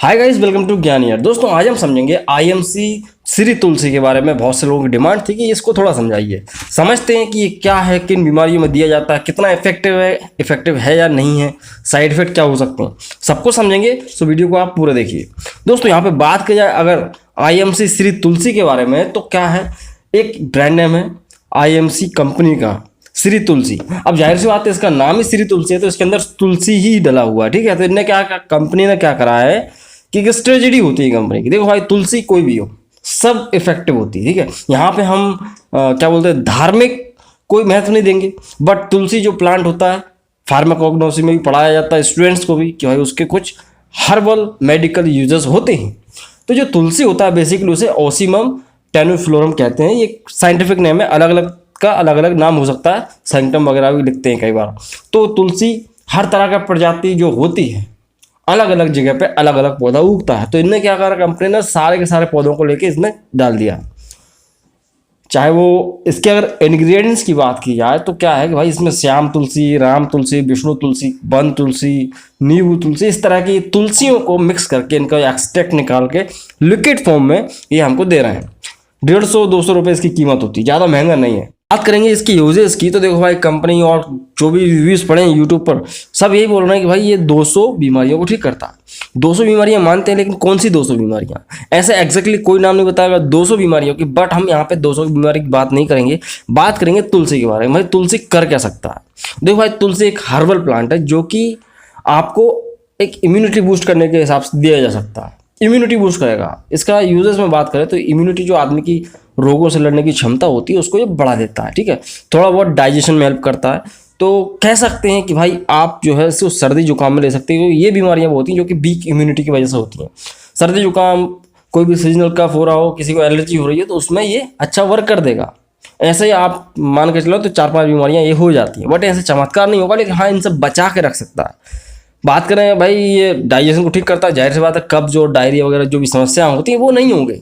Hi guys, welcome to ज्ञान यार। दोस्तों आज हम समझेंगे आईएमसी श्री तुलसी के बारे में। बहुत से लोगों की डिमांड थी कि इसको थोड़ा समझाइए, समझते हैं कि ये क्या है, किन बीमारियों में दिया जाता है, कितना इफेक्टिव है या नहीं है, साइड इफेक्ट क्या हो सकते हैं, सबको समझेंगे। तो वीडियो को आप पूरा देखिए। दोस्तों यहाँ पे बात की जाए अगर आईएमसी श्री तुलसी के बारे में, तो क्या है, एक ब्रांड नेम है आईएमसी कंपनी का श्री तुलसी। अब जाहिर सी बात है, इसका नाम ही श्री तुलसी है तो इसके अंदर तुलसी ही डला हुआ है। ठीक है, तो इनने क्या, कंपनी ने क्या करा है कि एक स्ट्रेटजी होती है कंपनी की। देखो भाई, तुलसी कोई भी हो, सब इफेक्टिव होती है। ठीक है, यहाँ पे हम क्या बोलते हैं, धार्मिक कोई महत्व नहीं देंगे, बट तुलसी जो प्लांट होता है फार्माकोग्नोसी में भी पढ़ाया जाता है स्टूडेंट्स को भी कि भाई उसके कुछ हर्बल मेडिकल यूजेस होते हैं। तो जो तुलसी होता है बेसिकली उसे ओसीमम टेनुफ्लोरम कहते हैं। ये साइंटिफिक नेम है, अलग अलग का अलग अलग नाम हो सकता है, सैंक्टम वगैरह भी लिखते हैं कई बार। तो तुलसी हर तरह का प्रजाति जो होती है, अलग अलग जगह पे अलग अलग पौधा उगता है। तो इनने क्या करा, कंपनी ने सारे के सारे पौधों को लेके इसमें डाल दिया। चाहे वो इसके अगर इंग्रेडिएंट्स की बात की जाए तो क्या है कि भाई इसमें श्याम तुलसी, राम तुलसी, विष्णु तुलसी, वन तुलसी, नींबू तुलसी, इस तरह की तुलसियों को मिक्स करके इनका एक्सट्रैक्ट निकाल के लिक्विड फॉर्म में ये हमको दे रहे हैं। 150-200 रुपये इसकी कीमत होती है, ज़्यादा महंगा नहीं है। बात करेंगे इसकी यूजेस की, तो देखो भाई कंपनी और जो भी रिव्यूज़ पढ़े हैं यूट्यूब पर, सब यही बोल रहे हैं कि भाई ये 200 बीमारियों को ठीक करता है। 200 बीमारियां मानते हैं, लेकिन कौन सी 200 बीमारियां, ऐसे एग्जैक्टली कोई नाम नहीं बताएगा 200 बीमारियों की। बट हम यहाँ पे 200 बीमारी की बात नहीं करेंगे, बात करेंगे तुलसी के बारे में। भाई तुलसी कर क्या सकता है। देखो भाई, तुलसी एक हर्बल प्लांट है जो कि आपको एक इम्यूनिटी बूस्ट करने के हिसाब से दिया जा सकता है। इम्यूनिटी बूस्ट करेगा। इसका यूजेस में बात करें तो इम्यूनिटी जो आदमी की रोगों से लड़ने की क्षमता होती है उसको ये बढ़ा देता है। ठीक है, थोड़ा बहुत डाइजेशन में हेल्प करता है। तो कह सकते हैं कि भाई आप जो है इसको सर्दी जुकाम में ले सकते हो। ये बीमारियां होती हैं जो कि वीक इम्यूनिटी की वजह से होती हैं। सर्दी जुकाम, कोई भी सीजनल कफ हो रहा हो, किसी को एलर्जी हो रही है, तो उसमें ये अच्छा वर्क कर देगा। ऐसे ही आप मान के चलो तो 4-5 बीमारियां ये हो जाती हैं, बट ऐसे चमत्कार नहीं होगा, लेकिन हाँ इनसे बचा के रख सकता है। बात करें भाई, ये डाइजेशन को ठीक करता है। जाहिर सी बात है, कब्ज और डायरिया वगैरह जो भी समस्याएं होती हैं वो नहीं होंगे।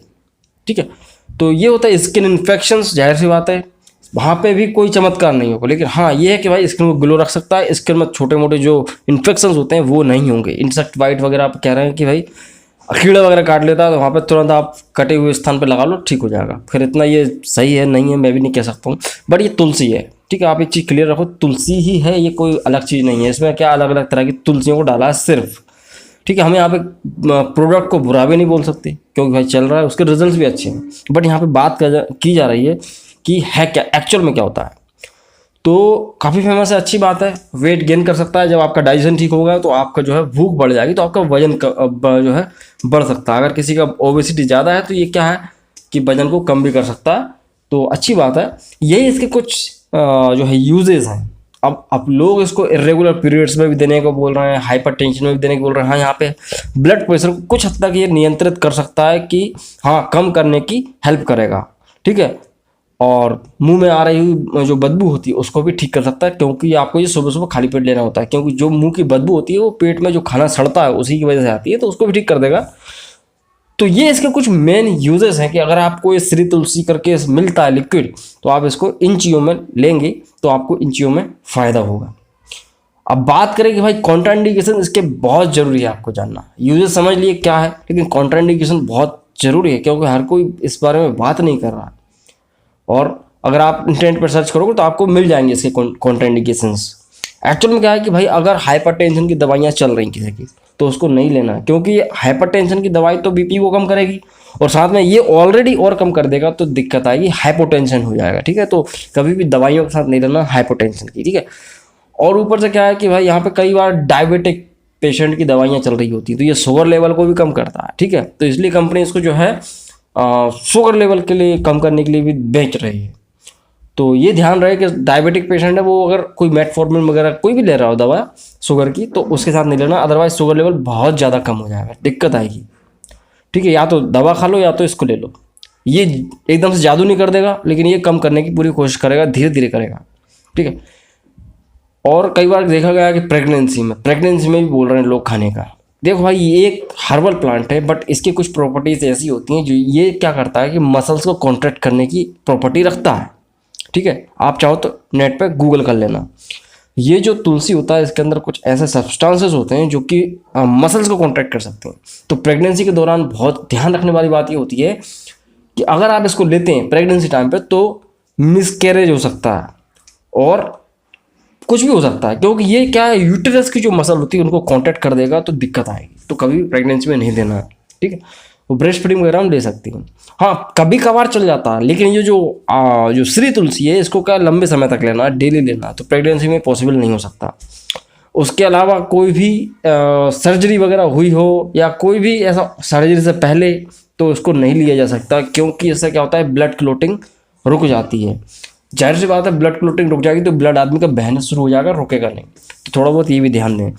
ठीक है, तो ये होता है स्किन इन्फेक्शंस। जाहिर सी बात है वहाँ पे भी कोई चमत्कार नहीं होगा, लेकिन हाँ ये है कि भाई स्किन को ग्लो रख सकता है। स्किन में छोटे मोटे जो इन्फेक्शंस होते हैं वो नहीं होंगे। इंसेक्ट बाइट वगैरह आप कह रहे हैं कि भाई कीड़ा वगैरह काट लेता है, तो वहाँ पे तुरंत आप कटे हुए स्थान पे लगा लो, ठीक हो जाएगा। फिर इतना ये सही है नहीं है मैं भी नहीं कह सकता हूँ, बट ये तुलसी है। ठीक है, आप एक चीज़ क्लियर रखो, तुलसी ही है, ये कोई अलग चीज़ नहीं है। इसमें क्या अलग अलग तरह की तुलसियों को डाला है सिर्फ। ठीक है, हम यहाँ पे प्रोडक्ट को बुरा भी नहीं बोल सकते क्योंकि भाई चल रहा है, उसके रिजल्ट्स भी अच्छे हैं। बट यहाँ पे बात की जा रही है कि है क्या एक्चुअल में क्या होता है। तो काफ़ी फेमस है, अच्छी बात है। वेट गेन कर सकता है। जब आपका डाइजेशन ठीक होगा तो आपका जो है भूख बढ़ जाएगी, तो आपका वजन जो है बढ़ सकता है। अगर किसी का ओबेसिटी ज़्यादा है तो ये क्या है कि वजन को कम भी कर सकता है, तो अच्छी बात है। यही इसके कुछ जो है यूजेस हैं। अब लोग इसको इरेगुलर पीरियड्स में भी देने को बोल रहे हैं, हाइपर टेंशन में भी देने को बोल रहे हैं। हाँ, यहाँ पे ब्लड प्रेशर को कुछ हद तक ये नियंत्रित कर सकता है कि हाँ कम करने की हेल्प करेगा। ठीक है, और मुंह में आ रही जो बदबू होती है उसको भी ठीक कर सकता है, क्योंकि आपको ये सुबह सुबह खाली पेट लेना होता है। क्योंकि जो मुंह की बदबू होती है वो पेट में जो खाना सड़ता है उसी की वजह से आती है, तो उसको भी ठीक कर देगा। तो ये इसके कुछ मेन यूजेस हैं कि अगर आपको ये श्री तुलसी करके मिलता है लिक्विड, तो आप इसको इंचियों में लेंगे तो आपको इंचियों में फ़ायदा होगा। अब बात करें कि भाई कॉन्ट्राइंडिकेशन इसके बहुत ज़रूरी है आपको जानना। यूजेस समझ लिए क्या है, लेकिन कॉन्ट्राइंडिकेशन बहुत ज़रूरी है क्योंकि हर कोई इस बारे में बात नहीं कर रहा। और अगर आप इंटरनेट पर सर्च करोगे तो आपको मिल जाएंगे इसके कॉन्ट्राइंडिकेशंस। एक्चुअल में क्या है कि भाई अगर हाइपरटेंशन की दवाइयाँ चल रही किसी की तो उसको नहीं लेना, क्योंकि हाइपरटेंशन की दवाई तो बीपी को कम करेगी और साथ में ये ऑलरेडी और कम कर देगा, तो दिक्कत आएगी, हाइपोटेंशन हो जाएगा। ठीक है, तो कभी भी दवाइयों के साथ नहीं लेना हाइपोटेंशन की। ठीक है, और ऊपर से क्या है कि भाई यहाँ पे कई बार डायबिटिक पेशेंट की दवाइयाँ चल रही होती है, तो ये शुगर लेवल को भी कम करता है। ठीक है, तो इसलिए कंपनी इसको जो है शुगर लेवल के लिए कम करने के लिए भी बेच रही है। तो ये ध्यान रहे कि डायबिटिक पेशेंट है वो अगर कोई मेटफॉर्मिन वगैरह कोई भी ले रहा हो दवा शुगर की, तो उसके साथ नहीं लेना, अदरवाइज शुगर लेवल बहुत ज़्यादा कम हो जाएगा, दिक्कत आएगी। ठीक है, या तो दवा खा लो या तो इसको ले लो। ये एकदम से जादू नहीं कर देगा, लेकिन ये कम करने की पूरी कोशिश करेगा, धीरे धीरे करेगा। ठीक है, और कई बार देखा गया कि प्रेगनेंसी में भी बोल रहे हैं लोग खाने का। देखो भाई, ये एक हर्बल प्लांट है, बट इसकी कुछ प्रॉपर्टीज़ ऐसी होती हैं जो ये क्या करता है कि मसल्स को कॉन्ट्रैक्ट करने की प्रॉपर्टी रखता है। ठीक है, आप चाहो तो नेट पे गूगल कर लेना। ये जो तुलसी होता है इसके अंदर कुछ ऐसे सब्सटेंसेस होते हैं जो कि मसल्स को कॉन्ट्रैक्ट कर सकते हैं। तो प्रेगनेंसी के दौरान बहुत ध्यान रखने वाली बात ये होती है कि अगर आप इसको लेते हैं प्रेगनेंसी टाइम पे तो मिसकैरेज हो सकता है और कुछ भी हो सकता है, क्योंकि ये क्या है, यूटेरस की जो मसल होती है उनको कॉन्टैक्ट कर देगा तो दिक्कत आएगी। तो कभी प्रेगनेंसी में नहीं देना है, ठीक है। वो ब्रेस्ट फीडिंग वगैरह हम ले सकती हैं, हाँ कभी कभार चल जाता है। लेकिन ये जो श्री तुलसी है इसको क्या लंबे समय तक लेना है, डेली लेना है, तो प्रेगनेंसी में पॉसिबल नहीं हो सकता। उसके अलावा कोई भी सर्जरी वगैरह हुई हो या कोई भी ऐसा सर्जरी से पहले तो उसको नहीं लिया जा सकता, क्योंकि इससे क्या होता है ब्लड क्लोटिंग रुक जाती है। जाहिर सी बात है ब्लड क्लोटिंग रुक जाएगी तो ब्लड आदमी का बहना शुरू हो जाएगा, रुकेगा नहीं। तो थोड़ा बहुत ये भी ध्यान दें।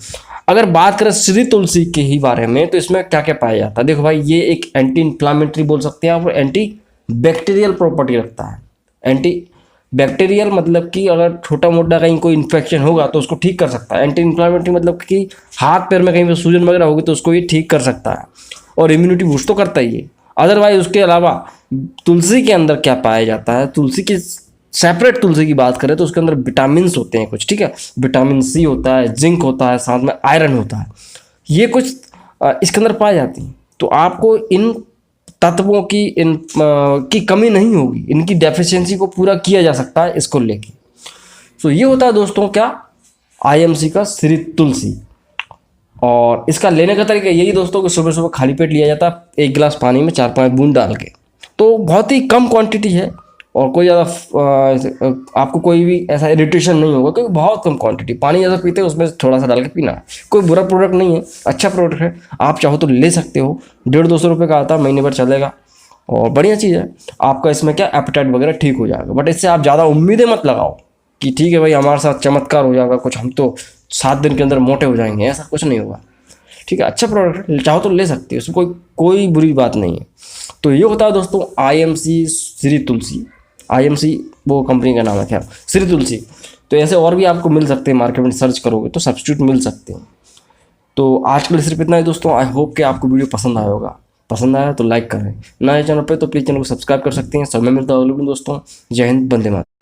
अगर बात करें श्री तुलसी के ही बारे में तो इसमें क्या क्या पाया जाता है, देखो भाई ये एक एंटी इन्फ्लामेटरी बोल सकते हैं आप, और एंटी बैक्टीरियल प्रॉपर्टी रखता है। एंटी बैक्टीरियल मतलब कि अगर छोटा मोटा कहीं कोई इन्फेक्शन होगा तो उसको ठीक कर सकता है। एंटी इन्फ्लामेटरी मतलब कि हाथ पैर में कहीं पर सूजन वगैरह होगी तो उसको ये ठीक कर सकता है, और इम्यूनिटी बूस्ट तो करता ही है। अदरवाइज उसके अलावा तुलसी के अंदर क्या पाया जाता है, तुलसी की सेपरेट तुलसी की बात करें तो उसके अंदर विटामिन होते हैं कुछ, ठीक है। विटामिन सी होता है, जिंक होता है, साथ में आयरन होता है, ये कुछ इसके अंदर पाए जाती हैं। तो आपको इन तत्वों की कमी नहीं होगी, इनकी डेफिशिएंसी को पूरा किया जा सकता है इसको लेके। तो ये होता है दोस्तों क्या, आईएमसी का श्री तुलसी। और इसका लेने का तरीका यही दोस्तों कि सुबह सुबह खाली पेट लिया जाता है, 1 गिलास पानी में 4-5 बूंद डाल के। तो बहुत ही कम क्वांटिटी है और कोई ज़्यादा आपको कोई भी ऐसा इरिटेशन नहीं होगा, क्योंकि बहुत कम क्वांटिटी। पानी जैसा पीते हैं उसमें थोड़ा सा डाल के पीना है। कोई बुरा प्रोडक्ट नहीं है, अच्छा प्रोडक्ट है, आप चाहो तो ले सकते हो। 150-200 रुपये का आता है, महीने भर चलेगा और बढ़िया चीज़ है। आपका इसमें क्या एपेटाइट वगैरह ठीक हो जाएगा। बट इससे आप ज़्यादा उम्मीदें मत लगाओ कि ठीक है भाई हमारे साथ चमत्कार हो जाएगा कुछ, हम तो 7 दिन के अंदर मोटे हो जाएंगे, ऐसा कुछ नहीं होगा, ठीक है। अच्छा प्रोडक्ट है, चाहो तो ले सकते हो, उसमें कोई बुरी बात नहीं है। तो ये होता है दोस्तों आईएमसी श्री तुलसी। आईएमसी वो कंपनी का नाम है, खैर श्री तुलसी। तो ऐसे और भी आपको मिल सकते हैं, मार्केट में सर्च करोगे तो सब्स्टिट्यूट मिल सकते हैं। तो आज के लिए सिर्फ इतना ही दोस्तों। आई होप कि आपको वीडियो पसंद आया होगा। पसंद आया तो लाइक करें, नए चैनल पे तो प्लीज़ चैनल को सब्सक्राइब कर सकते हैं। सब में मिलता है दोस्तों। जय हिंद, वंदे मातरम।